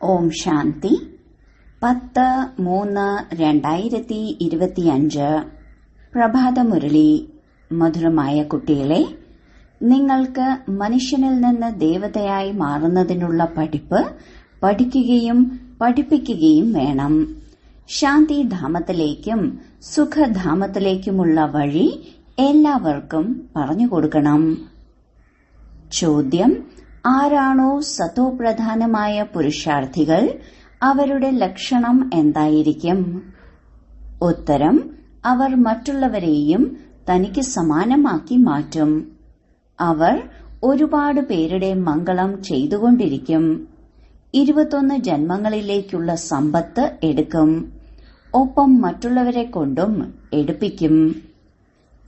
ഓം ശാന്തി 10-3-2025 പ്രഭാതമുരളി. മധുരമായ കുട്ടികളെ, നിങ്ങൾക്ക് മനുഷ്യനിൽ നിന്ന് ദേവതയായി മാറുന്നതിനുള്ള പഠിപ്പ് പഠിക്കുകയും പഠിപ്പിക്കുകയും വേണം. ശാന്തിധാമത്തിലേക്കും സുഖധാമത്തിലേക്കുമുള്ള വഴി എല്ലാവർക്കും പറഞ്ഞുകൊടുക്കണം. ചോദ്യം: ആരാണോ സതോപ്രധാനമായ പുരുഷാർത്ഥികൾ, അവരുടെ ലക്ഷണം എന്തായിരിക്കും? ഉത്തരം: അവർ മറ്റുള്ളവരെയും തനിക്ക് സമാനമാക്കി മാറ്റും. അവർ ഒരുപാട് പേരുടെ മംഗളം ചെയ്തുകൊണ്ടിരിക്കും. 21 ജന്മങ്ങളിലേക്കുള്ള സമ്പത്ത് എടുക്കും. ഒപ്പം മറ്റുള്ളവരെ കൊണ്ടും എടുപ്പിക്കും.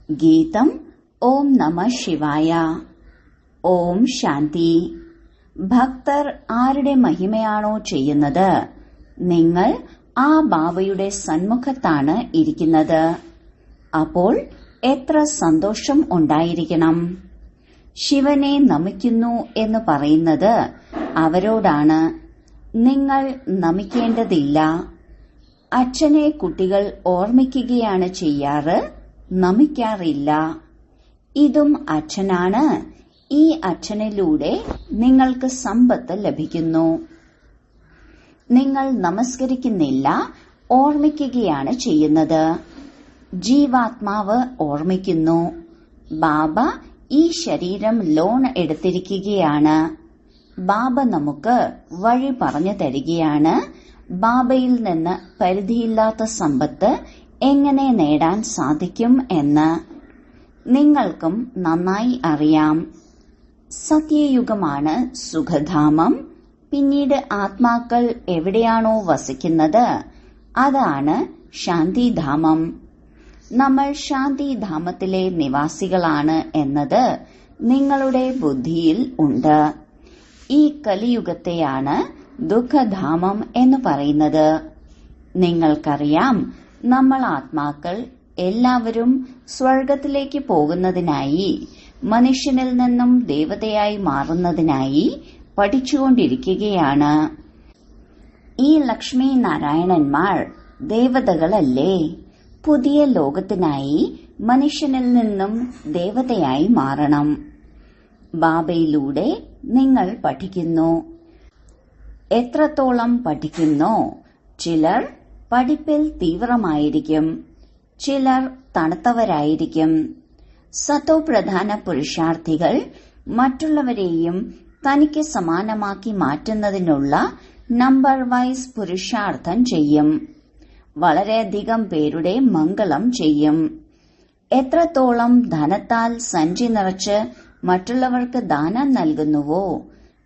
ഗീതം: ഓം നമ ശിവായ. ഓം ശാന്തി. ഭക്തർ ആരുടെ മഹിമയാണോ ചെയ്യുന്നത്, നിങ്ങൾ ആ ബാബയുടെ സന്മുഖത്താണ് ഇരിക്കുന്നത്. അപ്പോൾ എത്ര സന്തോഷം ഉണ്ടായിരിക്കണം. ശിവനെ നമിക്കുന്നു എന്ന് പറയുന്നത് അവരോടാണ്. നിങ്ങൾ നമിക്കേണ്ടതില്ല. അച്ഛനെ കുട്ടികൾ ഓർമ്മിക്കുകയാണ് ചെയ്യാറ്, നമിക്കാറില്ല. ഇതും അച്ഛനാണ്. ഈ അച്ഛനിലൂടെ നിങ്ങൾക്ക് സമ്പത്ത് ലഭിക്കുന്നു. നിങ്ങൾ നമസ്കരിക്കുന്നില്ല, ഓർമ്മിക്കുകയാണ് ചെയ്യുന്നത്. ജീവാത്മാവ് ഓർമ്മിക്കുന്നു. ബാബ ഈ ശരീരം ലോൺ എടുത്തിരിക്കുകയാണ്. ബാബ നമുക്ക് വഴി പറഞ്ഞു തരികയാണ്. ബാബയിൽ നിന്ന് പരിധിയില്ലാത്ത സമ്പത്ത് എങ്ങനെ നേടാൻ സാധിക്കും എന്ന് നിങ്ങൾക്കും നന്നായി അറിയാം. സത്യയുഗമാണ് സുഖധാമം. പിന്നീട് ആത്മാക്കൾ എവിടെയാണോ വസിക്കുന്നത്, അതാണ് ശാന്തിധാമം. നമ്മൾ ശാന്തിധാമത്തിലെ നിവാസികളാണ് എന്നത് നിങ്ങളുടെ ബുദ്ധിയിൽ ഉണ്ട്. ഈ കലിയുഗത്തെയാണ് ദുഃഖധാമം എന്ന് പറയുന്നത്. നിങ്ങൾക്കറിയാം, നമ്മൾ ആത്മാക്കൾ എല്ലാവരും സ്വർഗത്തിലേക്ക് പോകുന്നതിനായി, മനുഷ്യനിൽ നിന്നും ദേവതയായി മാറുന്നതിനായി പഠിച്ചുകൊണ്ടിരിക്കുകയാണ്. ഈ ലക്ഷ്മി നാരായണന്മാർ ദേവതകളല്ലേ? പുതിയ ലോകത്തിനായി മനുഷ്യനിൽ നിന്നും ദേവതയായി മാറണം. ബാബയിലൂടെ നിങ്ങൾ പഠിക്കുന്നു. എത്രത്തോളം പഠിക്കുന്നോ? ചിലർ പഠിപ്പിൽ തീവ്രമായിരിക്കും, ചിലർ തണുത്തവരായിരിക്കും. സതോപ്രധാന പുരുഷാർത്ഥികൾ മറ്റുള്ളവരെയും തനിക്ക് സമാനമാക്കി മാറ്റുന്നതിനുള്ള നമ്പർ വൈസ് പുരുഷാർത്ഥം ചെയ്യും. വളരെയധികം പേരുടെ മംഗളം ചെയ്യും. എത്രത്തോളം ധനത്താൽ സഞ്ചി നിറച്ച് മറ്റുള്ളവർക്ക് ദാനം നൽകുന്നുവോ,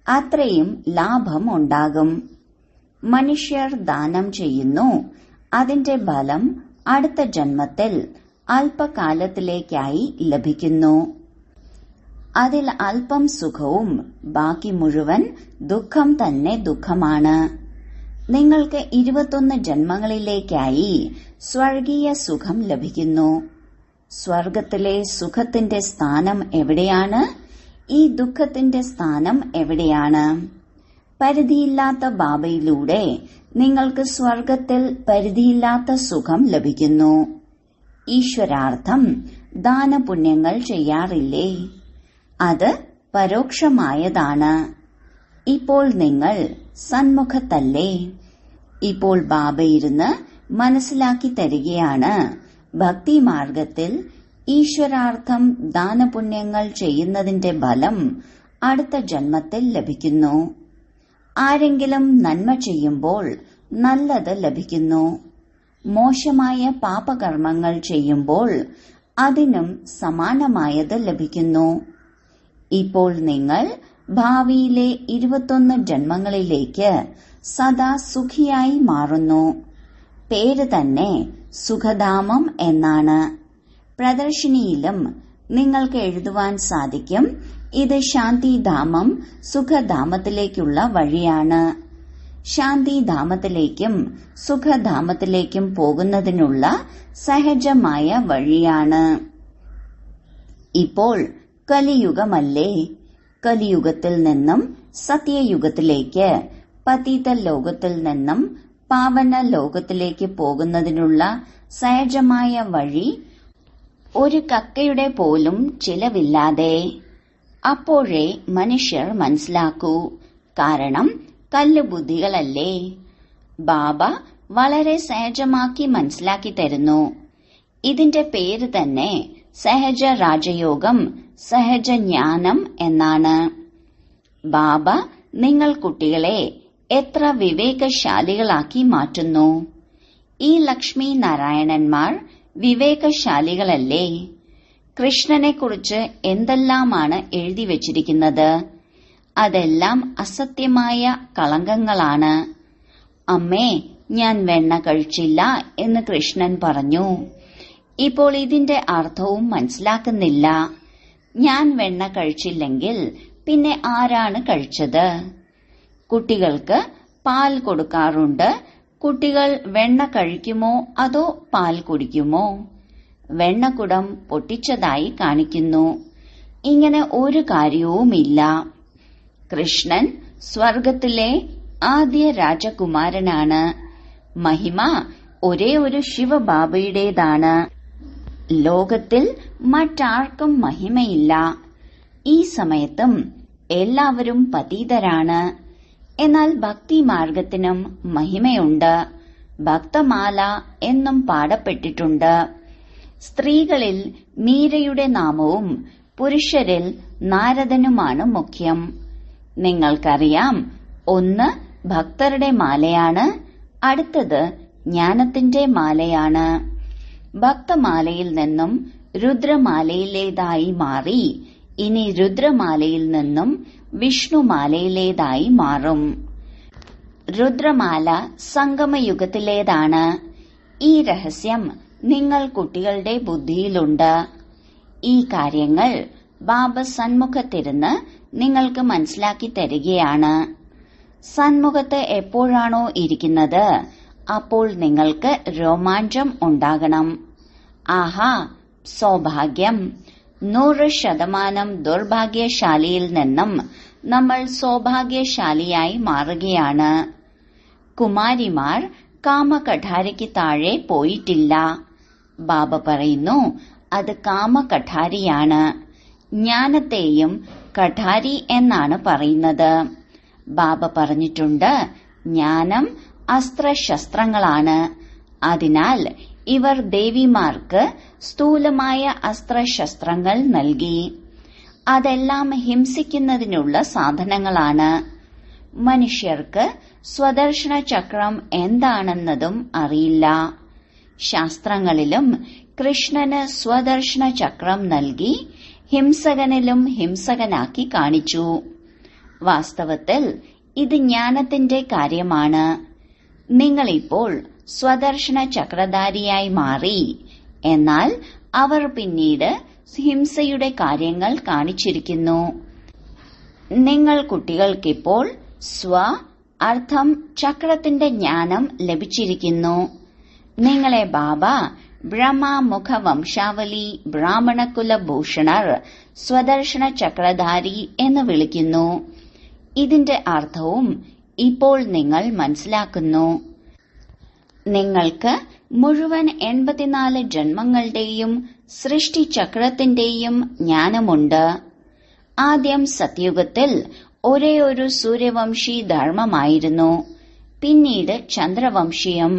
അത്രയും ലാഭം ഉണ്ടാകും. മനുഷ്യർ ദാനം ചെയ്യുന്നു. അതിന്റെ ഫലം അടുത്ത ജന്മത്തിൽ അല്പകാലത്തിലേക്കായി ലഭിക്കുന്നു. അതിൽ അല്പം സുഖവും ബാക്കി മുഴുവൻ ദുഃഖം തന്നെ ദുഃഖമാണ്. നിങ്ങൾക്ക് 21 ജന്മങ്ങളിലേക്കായി സ്വർഗീയ സുഖം ലഭിക്കുന്നു. സ്വർഗത്തിലെ സുഖത്തിന്റെ സ്ഥാനം എവിടെയാണ്? ഈ ദുഃഖത്തിന്റെ സ്ഥാനം എവിടെയാണ്? പരിധിയില്ലാത്ത ബാബയിലൂടെ നിങ്ങൾക്ക് സ്വർഗത്തിൽ പരിധിയില്ലാത്ത സുഖം ലഭിക്കുന്നു. ഈശ്വരാർത്ഥം ദാനപുണ്യങ്ങൾ ചെയ്യാറില്ലേ? അത് പരോക്ഷമായതാണ്. ഇപ്പോൾ നിങ്ങൾ സന്മുഖത്തല്ലേ? ഇപ്പോൾ ബാബയിരുന്ന് മനസ്സിലാക്കി തരികയാണ്. ഭക്തിമാർഗത്തിൽ ഈശ്വരാർത്ഥം ദാനപുണ്യങ്ങൾ ചെയ്യുന്നതിന്റെ ഫലം അടുത്ത ജന്മത്തിൽ ലഭിക്കുന്നു. ആരെങ്കിലും നന്മ ചെയ്യുമ്പോൾ നല്ലത് ലഭിക്കുന്നു. മോശമായ പാപകർമ്മങ്ങൾ ചെയ്യുമ്പോൾ അതിനും സമാനമായത് ലഭിക്കുന്നു. ഇപ്പോൾ നിങ്ങൾ ഭാവിയിലെ 21 ജന്മങ്ങളിലേക്ക് സദാ സുഖിയായി മാറുന്നു. പേര് തന്നെ സുഖധാമം എന്നാണ്. പ്രദർശിനിയിലും നിങ്ങൾക്ക് എഴുതുവാൻ സാധിക്കും, ഇത് ശാന്തിധാമം സുഖധാമത്തിലേക്കുള്ള വഴിയാണ്. ശാന്തിധാമത്തിലേക്കും സുഖധാമത്തിലേക്കും പോകുന്നതിനുള്ള സഹജമായ വഴിയാണ്. ഇപ്പോൾ കലിയുഗമല്ലേ? കലിയുഗത്തിൽ നിന്നും സത്യയുഗത്തിലേക്ക് പതിത ലോകത്തിൽ നിന്നും പാവന ലോകത്തിലേക്ക് പോകുന്നതിനുള്ള സഹജമായ വഴി ഒരു കക്കയുടെ പോലും ചിലവില്ലാതെ. അപ്പോഴേ മനുഷ്യർ മനസ്സിലാക്കൂ, കാരണം കല്ലുബുദ്ധികളല്ലേ. ബാബ വളരെ സഹജമാക്കി മനസ്സിലാക്കി തരുന്നു. ഇതിന്റെ പേര് തന്നെ സഹജ രാജയോഗം, സഹജ ജ്ഞാനം എന്നാണ്. ബാബ നിങ്ങൾ കുട്ടികളെ എത്ര വിവേകശാലികളാക്കി മാറ്റുന്നു. ഈ ലക്ഷ്മി നാരായണന്മാർ വിവേകശാലികളല്ലേ. കൃഷ്ണനെക്കുറിച്ച് എന്തെല്ലാമാണ് എഴുതി വച്ചിരിക്കുന്നത്, അതെല്ലാം അസത്യമായ കളങ്കങ്ങളാണ്. അമ്മേ, ഞാൻ വെണ്ണ കഴിച്ചില്ല എന്ന് കൃഷ്ണൻ പറഞ്ഞു. ഇപ്പോൾ ഇതിന്റെ അർത്ഥവും മനസ്സിലാക്കുന്നില്ല. ഞാൻ വെണ്ണ കഴിച്ചില്ലെങ്കിൽ പിന്നെ ആരാണ് കഴിച്ചത്? കുട്ടികൾക്ക് പാൽ കൊടുക്കാറുണ്ട്. കുട്ടികൾ വെണ്ണ കഴിക്കുമോ അതോ പാൽ കുടിക്കുമോ? വെണ്ണക്കുടം പൊട്ടിച്ചതായി കാണിക്കുന്നു. ഇങ്ങനെ ഒരു കാര്യവുമില്ല. കൃഷ്ണൻ സ്വർഗത്തിലെ ആദ്യ രാജകുമാരനാണ്. മഹിമ ഒരേ ഒരു ശിവബാബയുടേതാണ്. ലോകത്തിൽ മറ്റാർക്കും മഹിമയില്ല. ഈ സമയത്തും എല്ലാവരും പതീതരാണ്. എന്നാൽ ഭക്തിമാർഗത്തിനും മഹിമയുണ്ട്. ഭക്തമാല എന്നും പാടപ്പെട്ടിട്ടുണ്ട്. സ്ത്രീകളിൽ മീരയുടെ നാമവും പുരുഷരിൽ നാരദനുമാണ് മുഖ്യം. നിങ്ങൾക്കറിയാം, ഒന്ന് ഭക്തരുടെ മാലയാണ്, അടുത്തത് ജ്ഞാനത്തിന്റെ മാലയാണ്. ഭക്തമാലയിൽ നിന്നും രുദ്രമാലയിലേതായി മാറി ഇനി രുദ്രമാലയിൽ നിന്നും വിഷ്ണുമാലയിലേതായി മാറും. രുദ്രമാല സംഗമയുഗത്തിലേതാണ്. ഈ രഹസ്യം നിങ്ങൾ കുട്ടികളുടെ ബുദ്ധിയിലുണ്ട്. ഈ കാര്യങ്ങൾ ബാബ സന്മുഖത്തിരുന്ന് നിങ്ങൾക്ക് മനസ്സിലാക്കി തരികയാണ്. സന്മുഖത്ത് എപ്പോഴാണോ ഇരിക്കുന്നത് അപ്പോൾ നിങ്ങൾക്ക് രോമാഞ്ചം ഉണ്ടാകണം. ആഹാ, സൗഭാഗ്യം! 100% ദുർഭാഗ്യശാലിയിൽ നിന്നും നമ്മൾ സൗഭാഗ്യശാലിയായി മാറുകയാണ്. കുമാരിമാർ കാമകഠാരിക്ക് താഴെ പോയിട്ടില്ല. ബാബ പറയുന്നു, അത് കാമകഠാരിയാണ്. ജ്ഞാനത്തെയും കഠാരി എന്നാണ് പറയുന്നത്. ബാബ പറഞ്ഞിട്ടുണ്ട്, ജ്ഞാനം അസ്ത്രശസ്ത്രങ്ങളാണ്. അതിനാൽ ഇവർ ദേവിമാർക്ക് സ്ഥൂലമായ അസ്ത്രശസ്ത്രങ്ങൾ നൽകി. അതെല്ലാം ഹിംസിക്കുന്നതിനുള്ള സാധനങ്ങളാണ്. മനുഷ്യർക്ക് സ്വദർശന ചക്രം എന്താണെന്നതും അറിയില്ല. ശാസ്ത്രങ്ങളിലും കൃഷ്ണന് സ്വദർശന ചക്രം നൽകി ഹിംസകനിലും ഹിംസകനാക്കി കാണിച്ചു. വാസ്തവത്തിൽ ഇത് ജ്ഞാനത്തിന്റെ കാര്യമാണ്. നിങ്ങളിപ്പോൾ സ്വദർശന ചക്രധാരിയായി മാറി. എന്നാൽ അവർ പിന്നീട് ഹിംസയുടെ കാര്യങ്ങൾ കാണിച്ചിരിക്കുന്നു. നിങ്ങൾ കുട്ടികൾക്കിപ്പോൾ സ്വ അർത്ഥം ചക്രത്തിന്റെ ജ്ഞാനം ലഭിച്ചിരിക്കുന്നു. നിങ്ങളെ ബാബ ബ്രഹ്മമുഖ വംശാവലി ബ്രാഹ്മണകുല ഭൂഷണർ സ്വദർശന ചക്രധാരി എന്ന് വിളിക്കുന്നു. ഇതിന്റെ അർത്ഥവും ഇപ്പോൾ നിങ്ങൾ മനസ്സിലാക്കുന്നു. നിങ്ങൾക്ക് മുഴുവൻ 84 ജന്മങ്ങളുടെയും സൃഷ്ടിചക്രത്തിന്റെയും ജ്ഞാനമുണ്ട്. ആദ്യം സത്യുഗത്തിൽ ഒരേ ഒരു സൂര്യവംശി ധർമ്മമായിരുന്നു. പിന്നീട് ചന്ദ്രവംശീയം.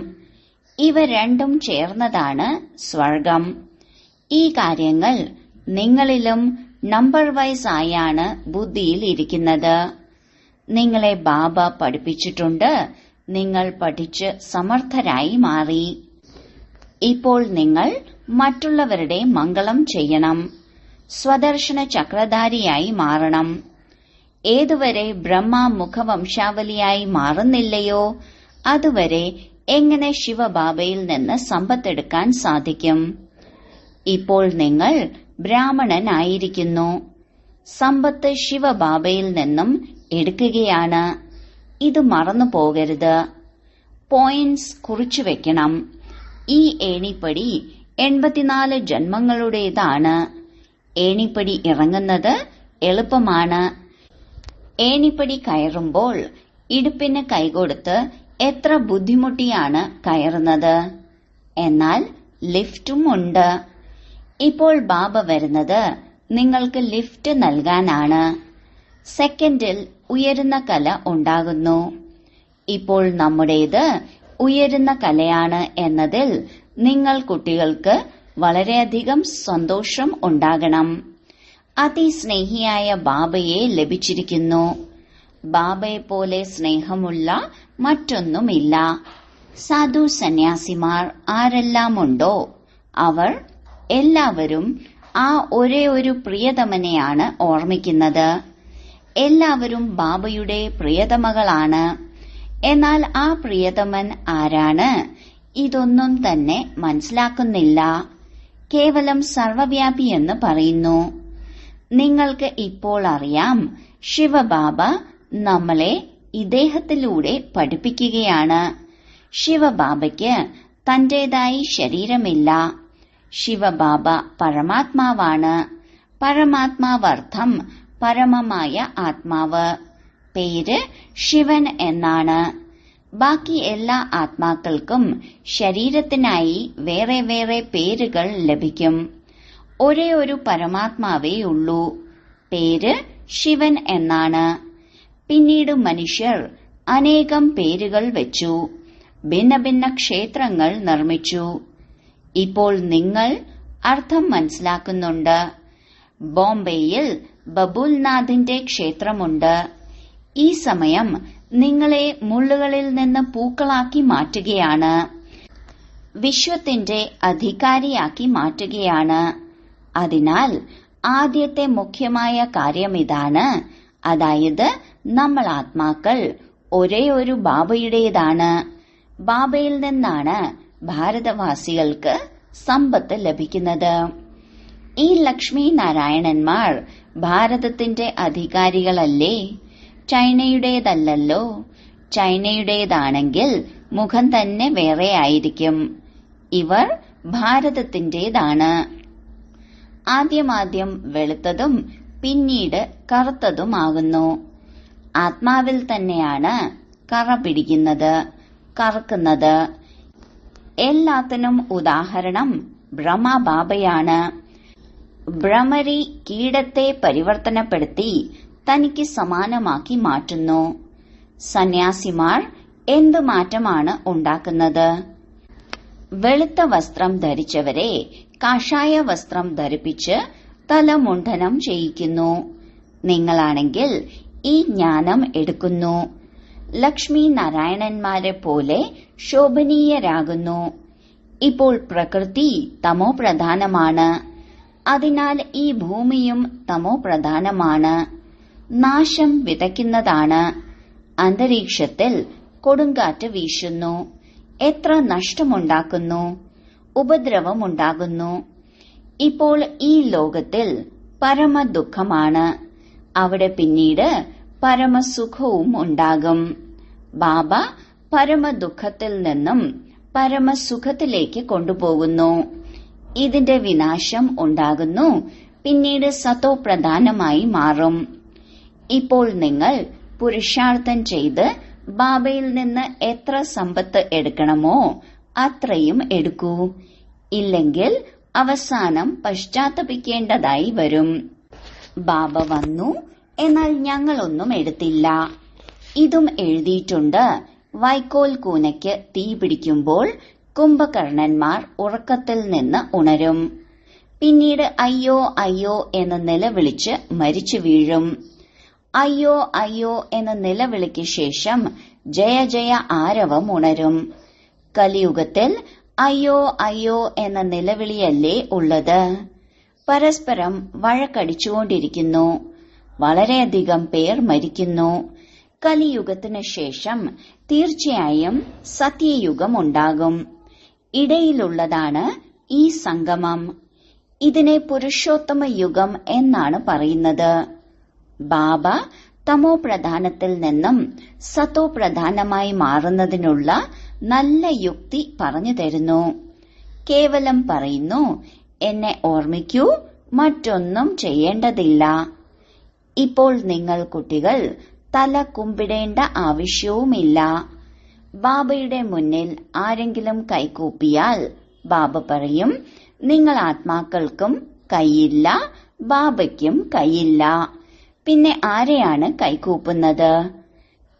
ഇവ രണ്ടും ചേർന്നതാണ് സ്വർഗം. ഈ കാര്യങ്ങൾ നിങ്ങളിലും നമ്പർ വൈസ് ആയാണ് ബുദ്ധിയിൽ ഇരിക്കുന്നത്. നിങ്ങളെ ബാബ പഠിപ്പിച്ചിട്ടുണ്ട്. നിങ്ങൾ പഠിച്ച് സമർത്ഥരായി മാറി. ഇപ്പോൾ നിങ്ങൾ മറ്റുള്ളവരുടെ മംഗളം ചെയ്യണം. സ്വദർശന ചക്രധാരിയായി മാറണം. ഏതുവരെ ബ്രഹ്മമുഖവംശാവലിയായി മാറുന്നില്ലയോ അതുവരെ എങ്ങനെ ശിവബാബയിൽ നിന്ന് സമ്പത്തെടുക്കാൻ സാധിക്കും? ഇപ്പോൾ നിങ്ങൾ ബ്രാഹ്മണനായിരിക്കുന്നു. സമ്പത്ത് ശിവബാബയിൽ നിന്നും എടുക്കുകയാണ്. ഇത് മറന്നു പോകരുത്. പോയിന്റ്സ് കുറിച്ചു വെക്കണം. ഈ ഏണിപ്പടി 84 ജന്മങ്ങളുടേതാണ്. ഏണിപ്പടി ഇറങ്ങുന്നത് എളുപ്പമാണ്. ഏണിപ്പടി കയറുമ്പോൾ ഇടുപ്പിന് കൈകൊടുത്ത് എത്ര ബുദ്ധിമുട്ടിയാണ് കയറുന്നത്. എന്നാൽ ലിഫ്റ്റും ഉണ്ട്. ഇപ്പോൾ ബാബ വരുന്നത് നിങ്ങൾക്ക് ലിഫ്റ്റ് നൽകാനാണ്. സെക്കൻഡിൽ ഉയരുന്ന കല ഉണ്ടാകുന്നു. ഇപ്പോൾ നമ്മുടേത് ഉയരുന്ന കലയാണ് എന്നതിൽ നിങ്ങൾ കുട്ടികൾക്ക് വളരെയധികം സന്തോഷം ഉണ്ടാകണം. അതിസ്നേഹിയായ ബാബയെ ലഭിച്ചിരിക്കുന്നു. ബാബയെ പോലെ സ്നേഹമുള്ള മറ്റൊന്നുമില്ല. സാധു സന്യാസിമാർ ആരെല്ലാമുണ്ടോ അവർ എല്ലാവരും ആ ഒരേ ഒരു പ്രിയതമനെയാണ് ഓർമ്മിക്കുന്നത്. എല്ലാവരും ബാബയുടെ പ്രിയതമകളാണ്. എന്നാൽ ആ പ്രിയതമൻ ആരാണ്? ഇതൊന്നും തന്നെ മനസ്സിലാക്കുന്നില്ല. കേവലം സർവവ്യാപി എന്ന് പറയുന്നു. നിങ്ങൾക്ക് ഇപ്പോൾ അറിയാം, ശിവബാബ നമ്മളെ ഇദ്ദേഹത്തിലൂടെ പഠിപ്പിക്കുകയാണ്. ശിവബാബയ്ക്ക് തന്റേതായി ശരീരമില്ല. ശിവബാബ പരമാത്മാവാണ്. പരമാത്മാവർത്ഥം പരമമായ ആത്മാവ്. പേര് ശിവൻ എന്നാണ്. ബാക്കി എല്ലാ ആത്മാക്കൾക്കും ശരീരത്തിനായി വേറെ വേറെ പേരുകൾ ലഭിക്കും. ഒരേ ഒരു പരമാത്മാവേ ഉള്ളൂ. പേര് ശിവൻ എന്നാണ്. പിന്നീട് മനുഷ്യർ അനേകം പേരുകൾ വെച്ചു. ഭിന്ന ഭിന്ന ക്ഷേത്രങ്ങൾ നിർമ്മിച്ചു. ഇപ്പോൾ നിങ്ങൾ അർത്ഥം മനസ്സിലാക്കുന്നുണ്ട്. ബോംബെയിൽ ബബുൽനാഥിന്റെ ക്ഷേത്രമുണ്ട്. ഈ സമയം നിങ്ങളെ മുള്ളുകളിൽ നിന്ന് പൂക്കളാക്കി മാറ്റുകയാണ്. വിശ്വത്തിന്റെ അധികാരിയാക്കി മാറ്റുകയാണ്. അതിനാൽ ആദ്യത്തെ മുഖ്യമായ കാര്യം ഇതാണ്. അതായത് നമ്മൾ ആത്മാക്കൾ ഒരേ ഒരു ബാബയുടേതാണ്. ബാബയിൽ നിന്നാണ് ഭാരതവാസികൾക്ക് സമ്പത്ത് ലഭിക്കുന്നത്. ഈ ലക്ഷ്മി നാരായണന്മാർ ഭാരതത്തിന്റെ അധികാരികളല്ലേ? ചൈനയുടേതല്ലല്ലോ. ചൈനയുടേതാണെങ്കിൽ മുഖം തന്നെ വേറെയായിരിക്കും. ഇവർ ഭാരതത്തിന്റേതാണ്. ആദ്യമാദ്യം വെളുത്തതും പിന്നീട് കറുത്തതുമാകുന്നു. ആത്മാവിൽ തന്നെയാണ് കറ പിടിക്കുന്നത്, കറക്കുന്നത്. എല്ലാത്തിനും ഉദാഹരണം ബ്രഹ്മബാബയാണ്. ഭ്രമരി കീടത്തെ പരിവർത്തനപ്പെടുത്തി തനിക്ക് സമാനമാക്കി മാറ്റുന്നു. സന്യാസിമാർ എന്ത് മാറ്റമാണ് ഉണ്ടാക്കുന്നത്? വെളുത്ത വസ്ത്രം ധരിച്ചവരെ കാഷായ വസ്ത്രം ധരിപ്പിച്ച് തലമുണ്ഡനം ചെയ്യിക്കുന്നു. നിങ്ങളാണെങ്കിൽ ഈ ജ്ഞാനം എടുക്കുന്നു. ലക്ഷ്മി നാരായണന്മാരെ പോലെ ശോഭനീയരാകുന്നു. ഇപ്പോൾ പ്രകൃതി തമോ പ്രധാനമാണ്. അതിനാൽ ഈ ഭൂമിയും തമോ പ്രധാനമാണ്. നാശം വിതയ്ക്കുന്നതാണ്. അന്തരീക്ഷത്തിൽ കൊടുങ്കാറ്റ് വീശുന്നു. എത്ര നഷ്ടമുണ്ടാക്കുന്നു, ഉപദ്രവമുണ്ടാകുന്നു. ഇപ്പോൾ ഈ ലോകത്തിൽ പരമദുഃഖമാണ്. അവിടെ പിന്നീട് പരമസുഖവും ഉണ്ടാകും. ബാബ പരമദുഃഖത്തിൽ നിന്നും പരമസുഖത്തിലേക്ക് കൊണ്ടുപോകുന്നു. ഇതിന്റെ വിനാശം ഉണ്ടാകുന്നു. പിന്നീട് സത്തോ പ്രധാനമായി മാറും. ഇപ്പോൾ നിങ്ങൾ പുരുഷാർത്ഥം ചെയ്ത് ബാബയിൽ നിന്ന് എത്ര സമ്പത്ത് എടുക്കണമോ അത്രയും എടുക്കൂ. ഇല്ലെങ്കിൽ അവസാനം പശ്ചാത്തപിക്കേണ്ടതായി വരും. ബാബ വന്നു, എന്നാൽ ഞങ്ങളൊന്നും എടുത്തില്ല. ഇതും എഴുതിയിട്ടുണ്ട്. വൈക്കോൽ കൂനയ്ക്ക് തീ പിടിക്കുമ്പോൾ കുംഭകർണന്മാർ ഉറക്കത്തിൽ നിന്ന് ഉണരും. പിന്നീട് അയ്യോ അയ്യോ എന്ന് നിലവിളിച്ച് മരിച്ചു വീഴും. അയ്യോ അയ്യോ എന്ന നിലവിളിക്ക് ശേഷം ജയ ജയ ആരവം ഉണരും. കലിയുഗത്തിൽ അയ്യോ അയ്യോ എന്ന നിലവിളിയല്ലേ ഉള്ളത്? പരസ്പരം വഴക്കടിച്ചുകൊണ്ടിരിക്കുന്നു. വളരെയധികം പേർ മരിക്കുന്നു. കലിയുഗത്തിനു ശേഷം തീർച്ചയായും സത്യയുഗം ഉണ്ടാകും. ഇടയിലുള്ളതാണ് ഈ സംഗമം. ഇതിനെ പുരുഷോത്തമ യുഗം എന്നാണ് പറയുന്നത്. ബാബ തമോ പ്രധാനത്തിൽ നിന്നും സത്തോ പ്രധാനമായി മാറുന്നതിനുള്ള നല്ല യുക്തി പറഞ്ഞു തരുന്നു. കേവലം പറയുന്നു, എന്നെ ഓർമ്മിക്കൂ, മറ്റൊന്നും ചെയ്യേണ്ടതില്ല. ഇപ്പോൾ നിങ്ങൾ കുട്ടികൾ തല കുമ്പിടേണ്ട ആവശ്യവുമില്ല. ബാബയുടെ മുന്നിൽ ആരെങ്കിലും കൈകൂപ്പിയാൽ ബാബ പറയും, നിങ്ങൾ ആത്മാക്കൾക്കും കൈയില്ല, ബാബയ്ക്കും കൈയില്ല. പിന്നെ ആരെയാണ് കൈകൂപ്പുന്നത്?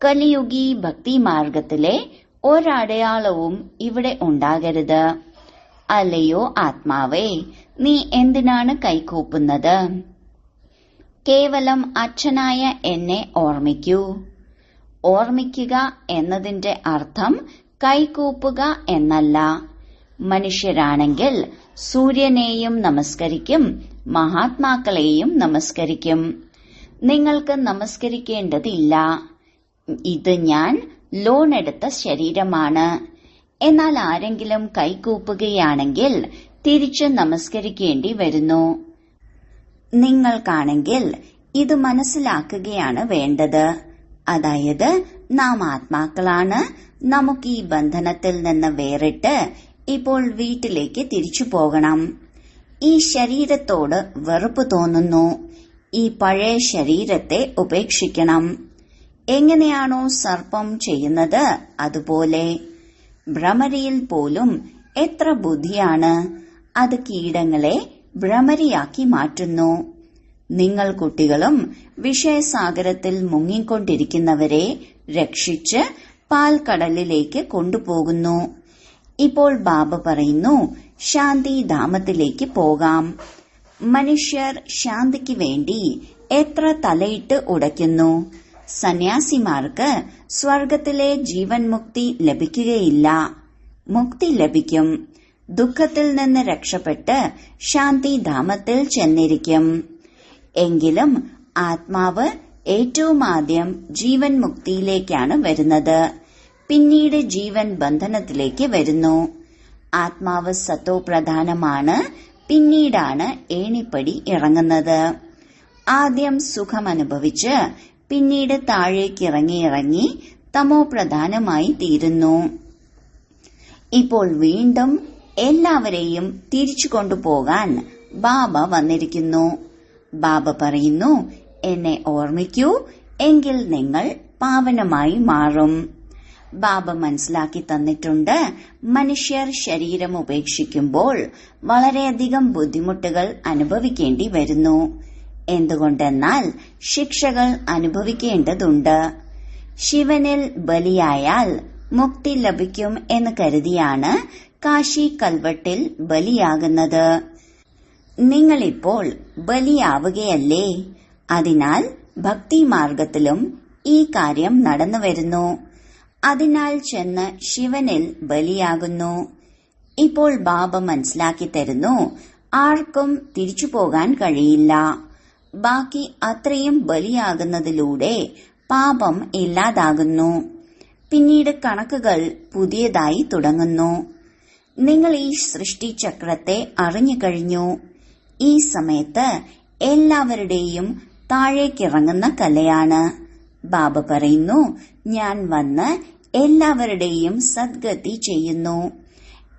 കലിയുഗി ഭക്തിമാർഗത്തിലെ ഒരടയാളവും ഇവിടെ ഉണ്ടാകരുത്. അല്ലയോ ആത്മാവേ, നീ എന്തിനാണ് കൈകൂപ്പുന്നത്? കേവലം അച്ഛനായ എന്നെ ഓർമ്മിക്കൂ. ഓർമ്മിക്കുക എന്നതിന്റെ അർത്ഥം കൈകൂപ്പുക എന്നല്ല. മനുഷ്യരാണെങ്കിൽ സൂര്യനെയും നമസ്കരിക്കും, മഹാത്മാക്കളെയും നമസ്കരിക്കും. നിങ്ങൾക്ക് നമസ്കരിക്കേണ്ടതില്ല. ഇത് ഞാൻ ലോൺ എടുത്ത ശരീരമാണ്. എന്നാൽ ആരെങ്കിലും കൈകൂപ്പുകയാണെങ്കിൽ തിരിച്ച് നമസ്കരിക്കേണ്ടി വരുന്നു. നിങ്ങൾക്കാണെങ്കിൽ ഇത് മനസ്സിലാക്കുകയാണ് വേണ്ടത്. അതായത് നാം ആത്മാക്കളാണ്. നമുക്ക് ഈ ബന്ധനത്തിൽ നിന്ന് വേറിട്ട് ഇപ്പോൾ വീട്ടിലേക്ക് തിരിച്ചു പോകണം. ഈ ശരീരത്തോട് വെറുപ്പ് തോന്നുന്നു. ഈ പഴയ ശരീരത്തെ ഉപേക്ഷിക്കണം. എങ്ങനെയാണോ സർപ്പം ചെയ്യുന്നത് അതുപോലെ. ഭ്രമരിയിൽ പോലും എത്ര ബുദ്ധിയാണ്. അത് കീടങ്ങളെ ഭ്രമരിയാക്കി മാറ്റുന്നു. നിങ്ങൾ കുട്ടികളും വിഷയസാഗരത്തിൽ മുങ്ങിക്കൊണ്ടിരിക്കുന്നവരെ രക്ഷിച്ച് പാൽക്കടലിലേക്ക് കൊണ്ടുപോകുന്നു. ഇപ്പോൾ ബാബ പറയുന്നു, ശാന്തിധാമത്തിലേക്ക് പോകാം. മനുഷ്യർ ശാന്തിക്ക് വേണ്ടി എത്ര തലയിട്ട് ഉടയ്ക്കുന്നു. സന്യാസിമാർക്ക് സ്വർഗത്തിലെ ജീവൻ മുക്തി ലഭിക്കുകയില്ല. മുക്തി ലഭിക്കും. ദുഃഖത്തിൽ നിന്ന് രക്ഷപ്പെട്ട് ശാന്തിധാമത്തിൽ ചെന്നിരിക്കും. എങ്കിലും ആത്മാവ് ഏറ്റവും ആദ്യം ജീവൻ മുക്തിയിലേക്കാണ് വരുന്നത്. പിന്നീട് ജീവൻ ബന്ധനത്തിലേക്ക് വരുന്നു. ആത്മാവ് സത്തോ പ്രധാനമാണ്. പിന്നീടാണ് ഏണിപ്പടി ഇറങ്ങുന്നത്. ആദ്യം സുഖമനുഭവിച്ച് പിന്നീട് താഴേക്കിറങ്ങി ഇറങ്ങി തമോ പ്രധാനമായി തീരുന്നു. ഇപ്പോൾ വീണ്ടും എല്ലാവരെയും തിരിച്ചു കൊണ്ടുപോകാൻ ബാബ വന്നിരിക്കുന്നു. ബാബ പറയുന്നു, എന്നെ ഓർമ്മിക്കൂ, എങ്കിൽ നിങ്ങൾ പാവനമായി മാറും. ബാബ മനസ്സിലാക്കി തന്നിട്ടുണ്ട്, മനുഷ്യർ ശരീരം ഉപേക്ഷിക്കുമ്പോൾ വളരെയധികം ബുദ്ധിമുട്ടുകൾ അനുഭവിക്കേണ്ടി വരുന്നു. എന്തുകൊണ്ടെന്നാൽ ശിക്ഷകൾ അനുഭവിക്കേണ്ടതുണ്ട്. ശിവനിൽ ബലിയായാൽ മുക്തി ലഭിക്കും എന്ന് കരുതിയാണ് കാശി കൽവട്ടിൽ ബലിയാകുന്നത്. നിങ്ങളിപ്പോൾ ബലിയാവുകയല്ലേ. അതിനാൽ ഭക്തിമാർഗത്തിലും ഈ കാര്യം നടന്നുവരുന്നു. അതിനാൽ ചെന്ന് ശിവനിൽ ബലിയാകുന്നു. ഇപ്പോൾ ബാബ മനസ്സിലാക്കി തരുന്നു, ആർക്കും തിരിച്ചു പോകാൻ കഴിയില്ല. ബാക്കി അത്രയും ബലിയാകുന്നതിലൂടെ പാപം ഇല്ലാതാകുന്നു. പിന്നീട് കണക്കുകൾ പുതിയതായി തുടങ്ങുന്നു. നിങ്ങൾ ഈ സൃഷ്ടിചക്രത്തെ അറിഞ്ഞു കഴിഞ്ഞു. ഈ സമയത്ത് എല്ലാവരുടെയും താഴേക്കിറങ്ങുന്ന കലയാണ്. ബാബ പറയുന്നു, ഞാൻ വന്ന് എല്ലാവരുടെയും സദ്ഗതി ചെയ്യുന്നു.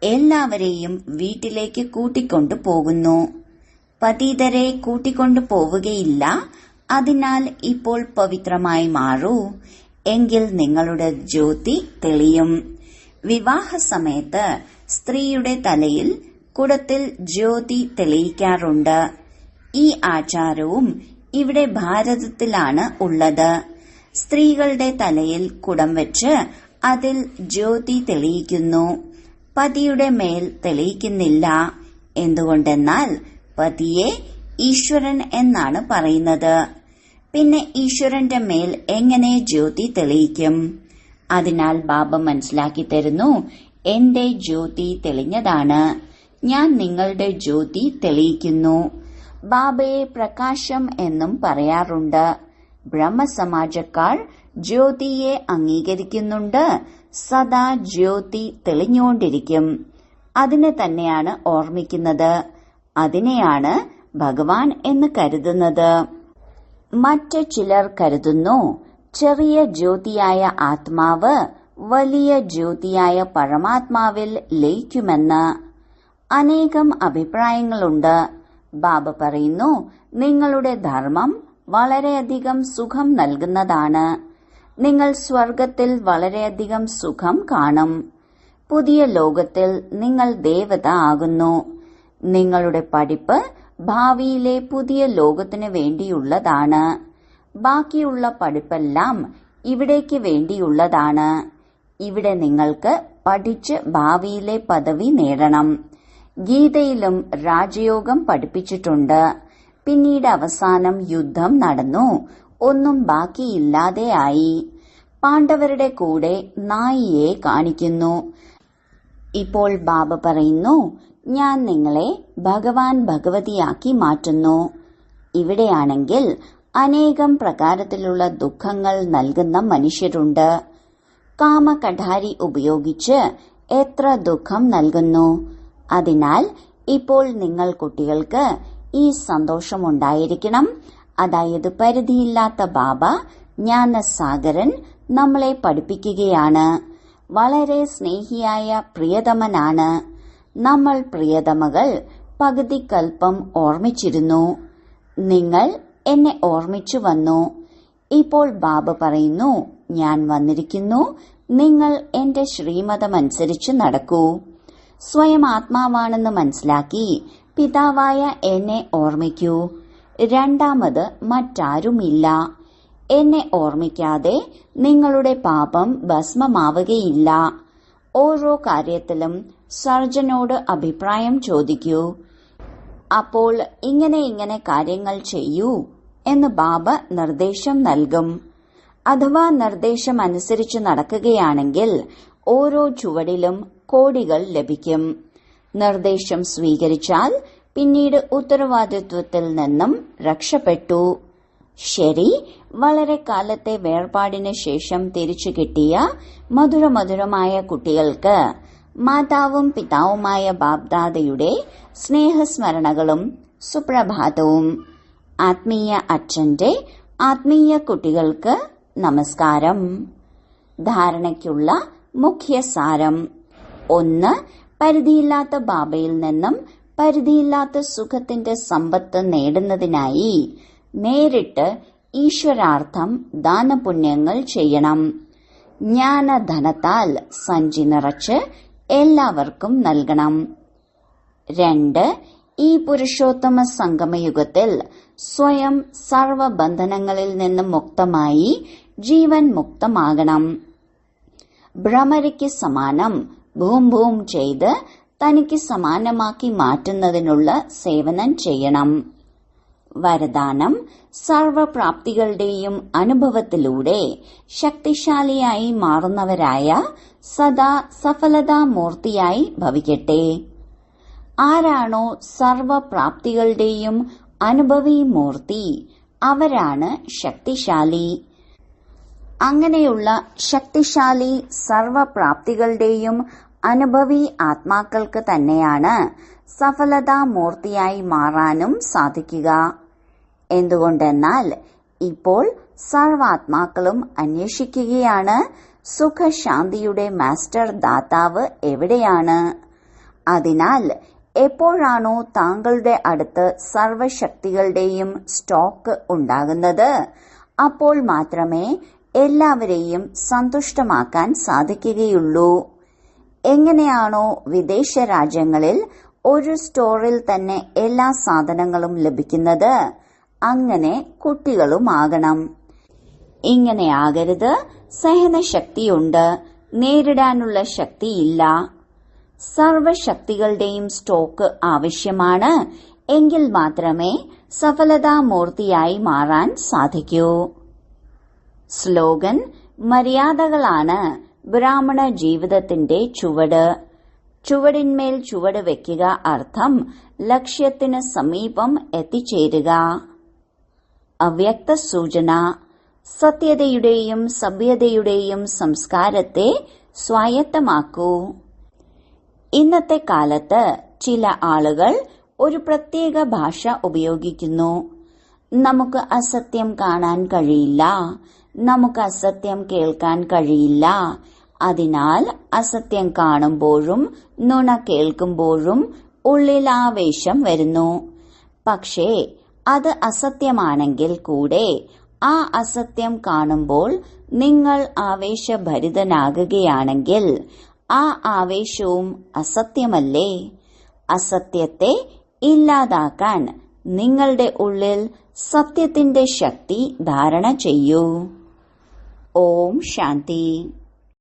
എല്ലാവരെയും വീട്ടിലേക്ക് കൂട്ടിക്കൊണ്ടു പോകുന്നു. പതീതരെ കൂട്ടിക്കൊണ്ടു പോവുകയില്ല. അതിനാൽ ഇപ്പോൾ പവിത്രമായി മാറൂ. എങ്കിൽ നിങ്ങളുടെ ജ്യോതി തെളിയും. വിവാഹ സമയത്ത് സ്ത്രീയുടെ തലയിൽ കുടത്തിൽ ജ്യോതി തെളിയിക്കാറുണ്ട്. ഈ ആചാരവും ഇവിടെ ഭാരതത്തിലാണ് ഉള്ളത്. സ്ത്രീകളുടെ തലയിൽ കുടം വെച്ച് അതിൽ ജ്യോതി തെളിയിക്കുന്നു. പതിയുടെ മേൽ തെളിയിക്കുന്നില്ല. എന്തുകൊണ്ടെന്നാൽ പതിയെ ഈശ്വരൻ എന്നാണ് പറയുന്നത്. പിന്നെ ഈശ്വരന്റെ മേൽ എങ്ങനെ ജ്യോതി തെളിയിക്കും? അതിനാൽ ബാബ മനസ്സിലാക്കി തരുന്നു, എന്റെ ജ്യോതി തെളിഞ്ഞതാണ്. ഞാൻ നിങ്ങളുടെ ജ്യോതി തെളിയിക്കുന്നു. ബാബയെ പ്രകാശം എന്നും പറയാറുണ്ട്. ബ്രഹ്മസമാജക്കാർ ജ്യോതിയെ അംഗീകരിക്കുന്നുണ്ട്. സദാ ജ്യോതി തെളിഞ്ഞുകൊണ്ടിരിക്കും. അതിനെ തന്നെയാണ് ഓർമ്മിക്കുന്നത്. അതിനെയാണ് ഭഗവാൻ എന്ന് കരുതുന്നത്. മറ്റ് ചിലർ കരുതുന്നു, ചെറിയ ജ്യോതിയായ ആത്മാവ് വലിയ ജ്യോതിയായ പരമാത്മാവിൽ ലയിക്കുമെന്ന്. അനേകം അഭിപ്രായങ്ങളുണ്ട്. ബാബ പറയുന്നു, നിങ്ങളുടെ ധർമ്മം വളരെയധികം സുഖം നൽകുന്നതാണ്. നിങ്ങൾ സ്വർഗത്തിൽ വളരെയധികം സുഖം കാണും. പുതിയ ലോകത്തിൽ നിങ്ങൾ ദേവത ആകുന്നു. നിങ്ങളുടെ പഠിപ്പ് ഭാവിയിലെ പുതിയ ലോകത്തിനു വേണ്ടിയുള്ളതാണ്. ബാക്കിയുള്ള പഠിപ്പെല്ലാം ഇവിടേക്ക് വേണ്ടിയുള്ളതാണ്. ഇവിടെ നിങ്ങൾക്ക് പഠിച്ച് ഭാവിയിലെ പദവി നേടണം. ഗീതയിലും രാജയോഗം പഠിപ്പിച്ചിട്ടുണ്ട്. പിന്നീട് അവസാനം യുദ്ധം നടന്നു. ഒന്നും ബാക്കിയില്ലാതെയായി. പാണ്ഡവരുടെ കൂടെ നായിയെ കാണിക്കുന്നു. ഇപ്പോൾ ബാബ പറയുന്നു, ഞാൻ നിങ്ങളെ ഭഗവാൻ ഭഗവതിയാക്കി മാറ്റുന്നു. ഇവിടെയാണെങ്കിൽ അനേകം പ്രകാരത്തിലുള്ള ദുഃഖങ്ങൾ നൽകുന്ന മനുഷ്യരുണ്ട്. കാമകഠാരി ഉപയോഗിച്ച് എത്ര ദുഃഖം നൽകുന്നു. അതിനാൽ ഇപ്പോൾ നിങ്ങൾ കുട്ടികൾക്ക് ഈ സന്തോഷമുണ്ടായിരിക്കണം. അതായത് പരിധിയില്ലാത്ത ബാബ ജ്ഞാനസാഗരൻ നമ്മളെ പഠിപ്പിക്കുകയാണ്. വളരെ സ്നേഹിയായ പ്രിയതമനാണ്. നമ്മൾ പ്രിയതമകൾ പകുതി കൽപ്പം ഓർമ്മിച്ചിരുന്നു. നിങ്ങൾ എന്നെ ഓർമ്മിച്ചു വന്നു. ഇപ്പോൾ ബാബ പറയുന്നു, ഞാൻ വന്നിരിക്കുന്നു. നിങ്ങൾ എന്റെ ശ്രീമതമനുസരിച്ച് നടക്കൂ. സ്വയം ആത്മാവാണെന്ന് മനസ്സിലാക്കി പിതാവായ എന്നെ ഓർമ്മിക്കൂ. രണ്ടാമത് മറ്റാരുമില്ല. എന്നെ ഓർമ്മിക്കാതെ നിങ്ങളുടെ പാപം ഭസ്മമാവുകയില്ല. ഓരോ കാര്യത്തിലും സർജനോട് അഭിപ്രായം ചോദിക്കൂ. അപ്പോൾ ഇങ്ങനെ കാര്യങ്ങൾ ചെയ്യൂ എന്ന് ബാബ നിർദ്ദേശം നൽകും. അഥവാ നിർദ്ദേശം അനുസരിച്ച് നടക്കുകയാണെങ്കിൽ ഓരോ ചുവടിലും കോടികൾ ലഭിക്കും. നിർദ്ദേശം സ്വീകരിച്ചാൽ പിന്നീട് ഉത്തരവാദിത്വത്തിൽ നിന്നും രക്ഷപ്പെട്ടു. ശരി, വളരെ കാലത്തെ വേർപാടിന് ശേഷം തിരിച്ചു കിട്ടിയ മധുരമധുരമായ കുട്ടികൾക്ക് മാതാവും പിതാവുമായ ബാബ്ദാദയുടെ സ്നേഹസ്മരണകളും സുപ്രഭാതവും. ആത്മീയ അച്ഛന്റെ ആത്മീയ കുട്ടികൾക്ക് നമസ്കാരം. ധാരണയ്ക്കുള്ള മുഖ്യസാരം: 1. പരിധിയില്ലാത്ത ബാബയിൽ നിന്നും പരിധിയില്ലാത്ത സുഖത്തിന്റെ സമ്പത്ത് നേടുന്നതിനായി നേരിട്ട് ഈശ്വരാർത്ഥം ദാനപുണ്യങ്ങൾ ചെയ്യണം. ജ്ഞാനധനത്താൽ സഞ്ചി നിറച്ച് എല്ലാവർക്കും നൽകണം. 2. ഈ പുരുഷോത്തമ സംഗമയുഗത്തിൽ സ്വയം സർവബന്ധനങ്ങളിൽ നിന്നും മുക്തമായി ജീവൻ മുക്തമാകണം. ഭ്രമരയ്ക്ക് സമാനം ഭൂം ഭൂം ചെയ്ത് തനിക്ക് സമാനമാക്കി മാറ്റുന്നതിനുള്ള സേവനം ചെയ്യണം. വരദാനം: സർവപ്രാപ്തികളുടെയും അനുഭവത്തിലൂടെ ശക്തിശാലിയായി മാറുന്നവരായ സദാ സഫലതാമൂർത്തിയായി ഭവിക്കട്ടെ. ആരാണോ സർവപ്രാപ്തികളുടെയും അനുഭവി മൂർത്തി, അവരാണ് ശക്തിശാലി. അങ്ങനെയുള്ള ശക്തിശാലി സർവപ്രാപ്തികളുടെയും അനുഭവി ആത്മാക്കൾക്ക് തന്നെയാണ് സഫലതാമൂർത്തിയായി മാറാനും സാധിക്കുക. എന്തുകൊണ്ടെന്നാൽ ഇപ്പോൾ സർവാത്മാക്കളും അന്വേഷിക്കുകയാണ്, സുഖശാന്തിയുടെ മാസ്റ്റർ ദാതാവ് എവിടെയാണ്. അതിനാൽ എപ്പോഴാണോ താങ്കളുടെ അടുത്ത് സർവശക്തികളുടെയും സ്റ്റോക്ക് ഉണ്ടാകുന്നത്, അപ്പോൾ മാത്രമേ എല്ലാവരെയും സന്തുഷ്ടമാക്കാൻ സാധിക്കുകയുള്ളൂ. എങ്ങനെയാണോ വിദേശ രാജ്യങ്ങളിൽ ഒരു സ്റ്റോറിൽ തന്നെ എല്ലാ സാധനങ്ങളും ലഭിക്കുന്നത്, അങ്ങനെ കുട്ടികളുമാകണം. ഇങ്ങനെയാകരുത്. സഹനശക്തിയുണ്ട്, നേരിടാനുള്ള ശക്തിയില്ല. സർവശക്തികളുടെയും സ്റ്റോക്ക് ആവശ്യമാണ്. എങ്കിൽ മാത്രമേ സഫലതാമൂർത്തിയായി മാറാൻ സാധിക്കൂ. സ്ലോഗൻ: മര്യാദകളാണ് ബ്രാഹ്മണ ജീവിതത്തിന്റെ ചുവട്. ചുവടിന്മേൽ ചുവട് വെക്കുക, അർത്ഥം ലക്ഷ്യത്തിന് സമീപം എത്തിച്ചേരുക. അവ്യക്ത സൂചന: സത്യതയുടെയും സഭ്യതയുടെയും സംസ്കാരത്തെ സ്വായത്തമാക്കൂ. ഇന്നത്തെ കാലത്ത് ചില ആളുകൾ ഒരു പ്രത്യേക ഭാഷ ഉപയോഗിക്കുന്നു. നമുക്ക് അസത്യം കാണാൻ കഴിയില്ല, നമുക്ക് അസത്യം കേൾക്കാൻ കഴിയില്ല. അതിനാൽ അസത്യം കാണുമ്പോഴും നുണ കേൾക്കുമ്പോഴും ഉള്ളിൽ ആവേശം വരുന്നു. പക്ഷേ അത് അസത്യമാണെങ്കിൽ കൂടെ ആ അസത്യം കാണുമ്പോൾ നിങ്ങൾ ആവേശഭരിതനാകുകയാണെങ്കിൽ ആ ആവേശവും അസത്യമല്ലേ? അസത്യത്തെ ഇല്ലാതാക്കാൻ നിങ്ങളുടെ ഉള്ളിൽ സത്യത്തിന്റെ ശക്തി ധാരണ ചെയ്യൂ. ഓം ശാന്തി.